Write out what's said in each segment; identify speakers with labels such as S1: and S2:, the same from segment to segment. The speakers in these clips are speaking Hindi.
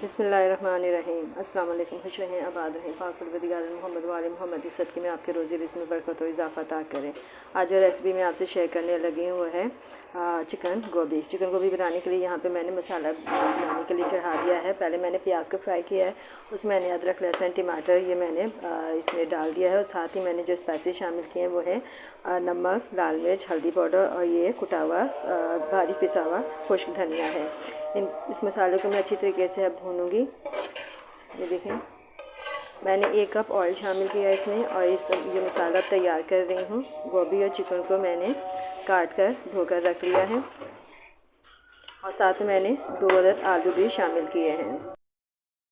S1: बिस्मिल्लाहिर्रहमानिर्रहीम। अस्सलाम वालेकुम। खुश रहें, आबाद रहें, पाक परवरदिगार मोहम्मद वाले मोहम्मद इस सदक़े में आपके रोज़ी रिज़्क़ में बरकत और इजाफ़ा अता करें। आज जो रेसिपी मैं आपसे शेयर करने लगी हूँ वो है चिकन गोभी। चिकन गोभी बनाने के लिए यहाँ पे मैंने मसाला बनाने के लिए चढ़ा दिया है। पहले मैंने प्याज को फ्राई किया है, उसमें मैंने अदरक लहसुन टमाटर ये मैंने इसमें डाल दिया है। और साथ ही मैंने जो स्पाइसेस शामिल किए हैं वो है नमक, लाल मिर्च, हल्दी पाउडर और ये कुटा हुआ बारीक पिसा हुआ खुश्क धनिया है। इस मसाले को मैं अच्छी तरीके से अब भूनूंगी। ये देखें, मैंने 1 कप ऑयल शामिल किया इसमें और ये मसाला तैयार कर रही हूँ। गोभी और चिकन को मैंने काट कर धोकर रख लिया है और साथ में मैंने 2 अदद आलू भी शामिल किए हैं।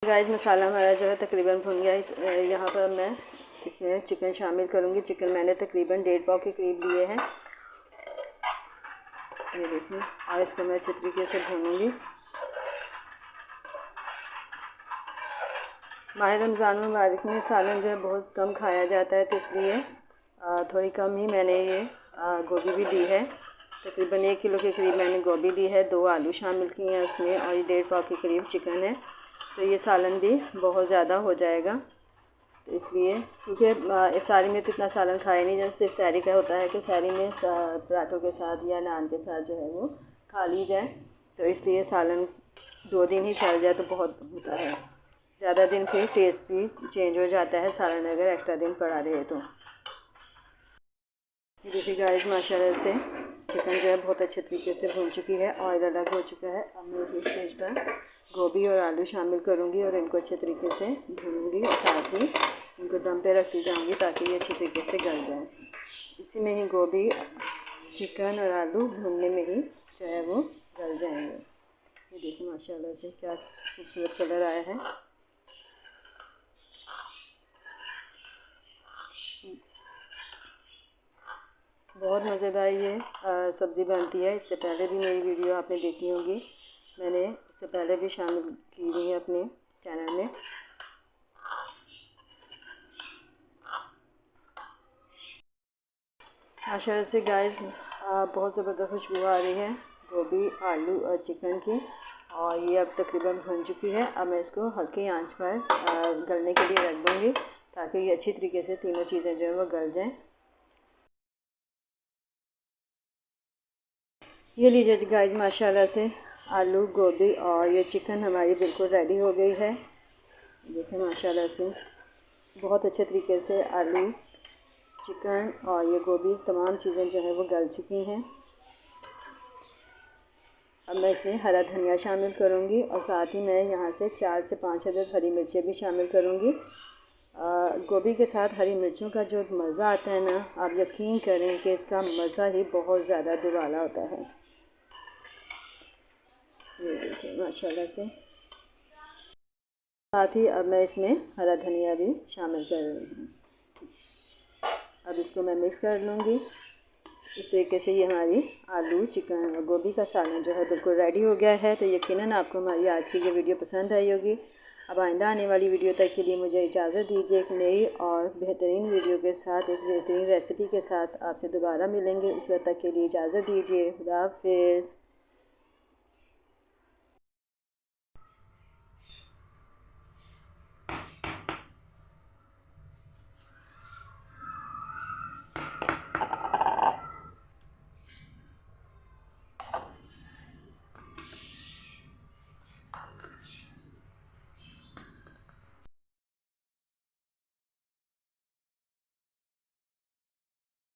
S1: गाइस, मसाला हमारा जो है तकरीबन भुन गया। यहाँ पर मैं इसमें चिकन शामिल करूँगी। चिकन मैंने तकरीबन 1.5 पाव के करीब लिए हैं। ये देखिए, और इसको मैं अच्छे तरीके से भूनूंगी। माह रमज़ान मुबारक में सालन जो है बहुत कम खाया जाता है, तो इसलिए थोड़ी कम ही मैंने ये गोभी भी दी है। तकरीबन 1 किलो के करीब मैंने गोभी दी है, 2 आलू शामिल किए हैं उसमें और ये 1.5 पाव के करीब चिकन है। तो ये सालन भी बहुत ज़्यादा हो जाएगा, तो इसलिए क्योंकि इफ्तारी में तो इतना सालन खाया नहीं जाता, सिर्फ सहरी का होता है कि सहरी में पराठों के साथ या नान के साथ जो है वो खा ली जाए। तो इसलिए सालन 2 दिन ही चल जाए तो बहुत होता है, ज़्यादा दिन फिर टेस्ट भी चेंज हो जाता है सालन अगर एक्स्ट्रा दिन पड़ा रहे तो। ये देखिए गाइस, माशाल्लाह से चिकन जो है बहुत अच्छे तरीके से भून चुकी है, ऑयल अलग हो चुका है। अब मैं इस स्टेज पर गोभी और आलू शामिल करूंगी और इनको अच्छे तरीके से भूनूंगी और साथ ही इनको दम पे रखती जाऊंगी ताकि ये अच्छे तरीके से गल जाए। इसी में ही गोभी, चिकन और आलू भूनने में ही जो है वो गल जाएंगे। ये देखिए माशाल्लाह से क्या खूबसूरत कलर आया है। बहुत मज़ेदार ये सब्ज़ी बनती है। इससे पहले भी मेरी वीडियो आपने देखी होगी, मैंने इससे पहले भी शामिल की हुई है अपने चैनल में। माशाल्लाह से गाइस बहुत ज़बरदस्त खुशबू आ रही है गोभी, आलू और चिकन की, और ये अब तकरीबन भुन चुकी है। अब मैं इसको हल्की आंच पर गलने के लिए रख दूँगी ताकि ये अच्छी तरीके से तीनों चीज़ें जो है वो गल जाएँ। ये लीजिए गाइस, माशाल्लाह से आलू, गोभी और ये चिकन हमारी बिल्कुल रेडी हो गई है। देखिए माशाल्लाह से बहुत अच्छे तरीके से आलू, चिकन और ये गोभी तमाम चीज़ें जो है वो गल चुकी हैं। अब मैं इसमें हरा धनिया शामिल करूँगी और साथ ही मैं यहाँ से 4 से 5 अदद हरी मिर्चें भी शामिल करूँगी। गोभी के साथ हरी मिर्चों का जो मज़ा आता है ना, आप यकीन करें कि इसका मज़ा ही बहुत ज़्यादा दुबाला होता है। ये देखिए माशाल्लाह से, साथ ही अब मैं इसमें हरा धनिया भी शामिल कर रही हूँ। अब इसको मैं मिक्स कर लूँगी। इस तरीके से ये हमारी आलू, चिकन और गोभी का सालन जो है बिल्कुल रेडी हो गया है। तो यकीनन आपको हमारी आज की ये वीडियो पसंद आई होगी। अब आइंदा आने वाली वीडियो तक के लिए मुझे इजाज़त दीजिए। एक नई और बेहतरीन वीडियो के साथ, एक बेहतरीन रेसिपी के साथ आपसे दोबारा मिलेंगे। उस वक्त तक के लिए इजाज़त दीजिए। खुदा हाफ़िज़।